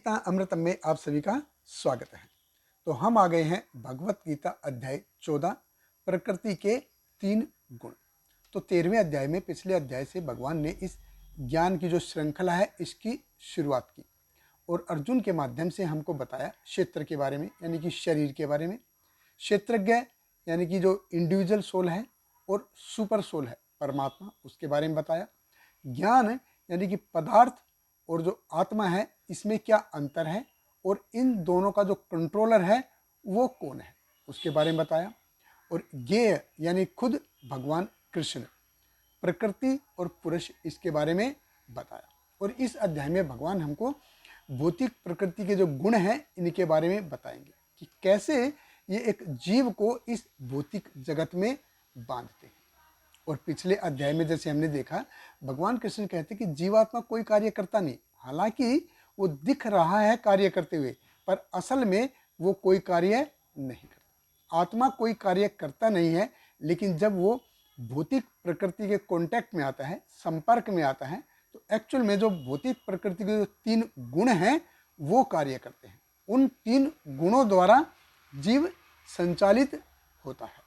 गीता अमृतम में आप सभी का स्वागत है। तो हम आ गए हैं भगवत गीता अध्याय 14 प्रकृति के 3 गुण। तो 13वें अध्याय में पिछले अध्याय से भगवान ने इस ज्ञान की जो श्रृंखला है इसकी शुरुआत की और अर्जुन के माध्यम से हमको बताया क्षेत्र के बारे में, यानी कि शरीर के बारे में, क्षेत्रज्ञ यानी कि जो इंडिविजुअल सोल है और सुपर सोल है परमात्मा, उसके बारे में बताया। ज्ञान यानी कि पदार्थ और जो आत्मा है इसमें क्या अंतर है और इन दोनों का जो कंट्रोलर है वो कौन है उसके बारे में बताया। और ज्ञेय यानी खुद भगवान कृष्ण, प्रकृति और पुरुष, इसके बारे में बताया। और इस अध्याय में भगवान हमको भौतिक प्रकृति के जो गुण हैं इनके बारे में बताएंगे कि कैसे ये एक जीव को इस भौतिक जगत में बांधते हैं। और पिछले अध्याय में जैसे हमने देखा, भगवान कृष्ण कहते कि जीवात्मा कोई कार्य करता नहीं, हालांकि वो दिख रहा है कार्य करते हुए, पर असल में वो कोई कार्य नहीं करता। आत्मा कोई कार्य करता नहीं है, लेकिन जब वो भौतिक प्रकृति के कांटेक्ट में आता है, संपर्क में आता है, तो एक्चुअल में जो भौतिक प्रकृति के जो 3 गुण हैं वो कार्य करते हैं। उन 3 गुणों द्वारा जीव संचालित होता है।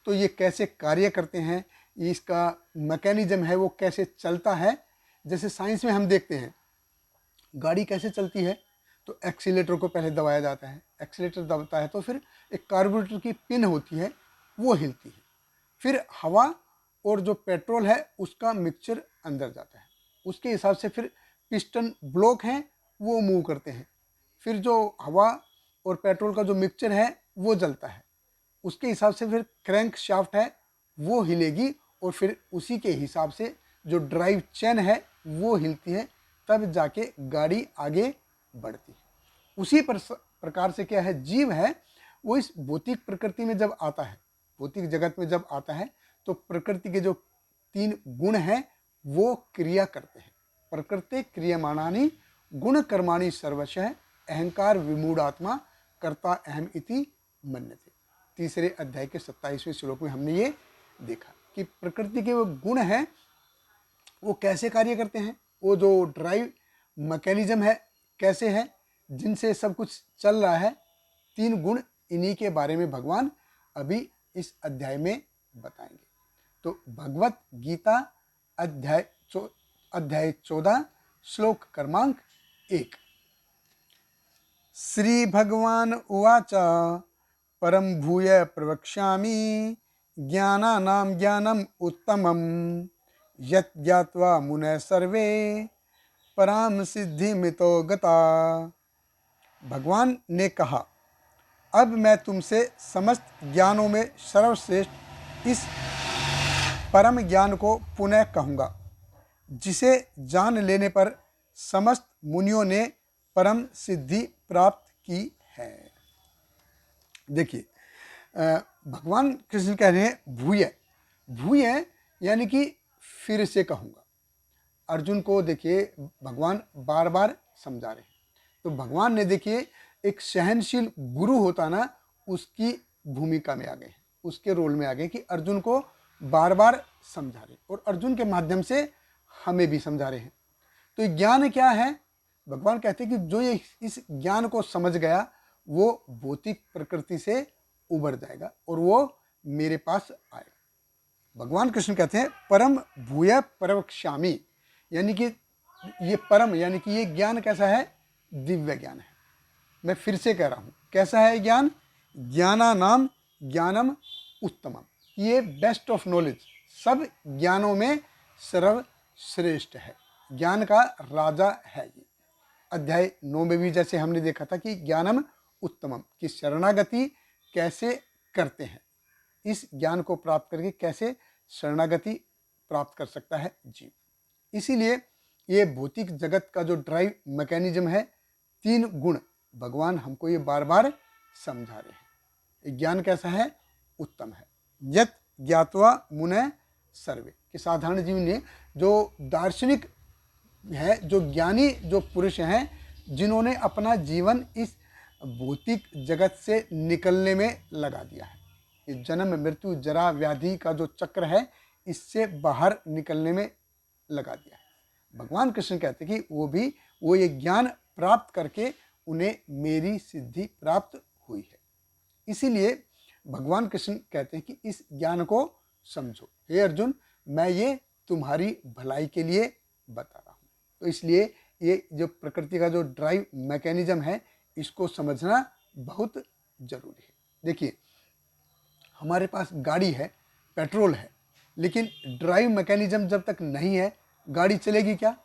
तो ये कैसे कार्य करते हैं, इसका मैकेनिज्म है वो कैसे चलता है। जैसे साइंस में हम देखते हैं गाड़ी कैसे चलती है, तो एक्सीलेटर को पहले दबाया जाता है, एक्सीलेटर दबाता है तो फिर एक कार्बोरेटर की पिन होती है वो हिलती है, फिर हवा और जो पेट्रोल है उसका मिक्सचर अंदर जाता है, उसके हिसाब से फिर पिस्टन ब्लॉक हैं वो मूव करते हैं, फिर जो हवा और पेट्रोल का जो मिक्सचर है वो जलता है, उसके हिसाब से फिर क्रैंक शाफ्ट है वो हिलेगी और फिर उसी के हिसाब से जो ड्राइव चेन है वो हिलती है, तब जाके गाड़ी आगे बढ़ती है। उसी प्रकार से क्या है, जीव है वो इस भौतिक प्रकृति में जब आता है, भौतिक जगत में जब आता है, तो प्रकृति के जो 3 गुण हैं वो क्रिया करते हैं। प्रकृति क्रियमाणानि गुण कर्माणि सर्वशः अहंकार विमूढ़ात्मा कर्ता अहम इति मन्यते। तीसरे अध्याय के 27वें श्लोक में हमने ये देखा कि प्रकृति के वो गुण हैं वो कैसे कार्य करते हैं, वो जो ड्राइव मैकेनिज्म है कैसे है, जिनसे सब कुछ चल रहा है। 3 गुण, इन्हीं के बारे में भगवान अभी इस अध्याय में बताएंगे। तो भगवत गीता अध्याय 14 श्लोक क्रमांक 1। श्री भगवान उवाच परम भूय प्रवक्ष्यामि ज्ञानानां ज्ञानम उत्तमं यत् ज्ञात्वा मुनयः सर्वे पराम सिद्धिमितो गता। भगवान ने कहा, अब मैं तुमसे समस्त ज्ञानों में सर्वश्रेष्ठ इस परम ज्ञान को पुनः कहूँगा, जिसे जान लेने पर समस्त मुनियों ने परम सिद्धि प्राप्त की है। देखिए, भगवान कृष्ण कह रहे हैं भूय, भूय यानी कि फिर से कहूँगा। अर्जुन को देखिए भगवान बार बार समझा रहे हैं। तो भगवान ने देखिए एक सहनशील गुरु होता ना, उसकी भूमिका में आ गए, उसके रोल में आ गए कि अर्जुन को बार बार समझा रहे और अर्जुन के माध्यम से हमें भी समझा रहे हैं। तो ज्ञान क्या है, भगवान कहते हैं कि जो ये इस ज्ञान को समझ गया वो भौतिक प्रकृति से उबर जाएगा और वो मेरे पास आएगा। भगवान कृष्ण कहते हैं परम भूय प्रवक्ष्यामि, यानी कि ये परम यानी कि ये ज्ञान कैसा है, दिव्य ज्ञान है। मैं फिर से कह रहा हूँ, कैसा है ज्ञान, ज्ञानानाम ज्ञानम उत्तमम, ये बेस्ट ऑफ नॉलेज, सब ज्ञानों में सर्वश्रेष्ठ है, ज्ञान का राजा है ये। अध्याय 9 में भी जैसे हमने देखा था कि ज्ञानम उत्तमम, की शरणागति कैसे करते हैं, इस ज्ञान को प्राप्त करके कैसे शरणागति प्राप्त कर सकता है जीव। इसीलिए ये भौतिक जगत का जो ड्राइव मैकेनिज्म है, 3 गुण, भगवान हमको ये बार बार समझा रहे हैं। ये ज्ञान कैसा है, उत्तम है। यत् ज्ञात्वा मुनयः सर्वे, कि साधारण जीव ने, जो दार्शनिक है, जो ज्ञानी, जो पुरुष हैं, जिन्होंने अपना जीवन इस भौतिक जगत से निकलने में लगा दिया है, इस जन्म मृत्यु जरा व्याधि का जो चक्र है इससे बाहर निकलने में लगा दिया है। भगवान कृष्ण कहते कि वो ये ज्ञान प्राप्त करके उन्हें मेरी सिद्धि प्राप्त हुई है। इसीलिए भगवान कृष्ण कहते हैं कि इस ज्ञान को समझो। हे अर्जुन, मैं ये तुम्हारी भलाई के लिए बता रहा हूँ। तो इसलिए ये जो प्रकृति का जो ड्राइव मैकेनिज्म है, इसको समझना बहुत जरूरी है। देखिए, हमारे पास गाड़ी है, पेट्रोल है, लेकिन ड्राइव मैकेनिज्म जब तक नहीं है, गाड़ी चलेगी क्या?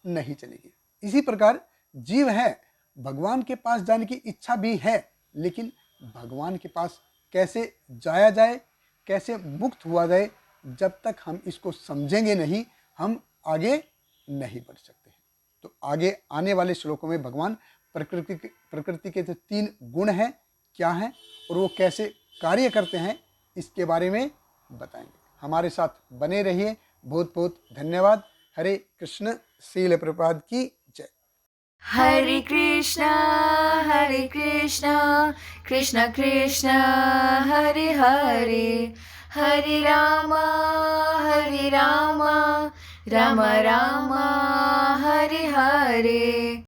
नहीं चलेगी। इसी प्रकार जीव है, भगवान के पास जाने की इच्छा भी है, लेकिन भगवान के पास कैसे जाया जाए, कैसे मुक्त हुआ जाए, जब तक हम इसको समझेंगे नहीं, हम आगे नहीं बढ़ सकते हैं। तो आगे आने वाले श्लोकों में भगवान प्रकृति के जो 3 गुण हैं क्या हैं और वो कैसे कार्य करते हैं, इसके बारे में बताएंगे। हमारे साथ बने रहिए। बहुत बहुत धन्यवाद। हरे कृष्ण। श्रील प्रभुपाद की जय। हरे कृष्णा कृष्ण कृष्ण हरे हरे, हरे रामा राम राम हरे हरे।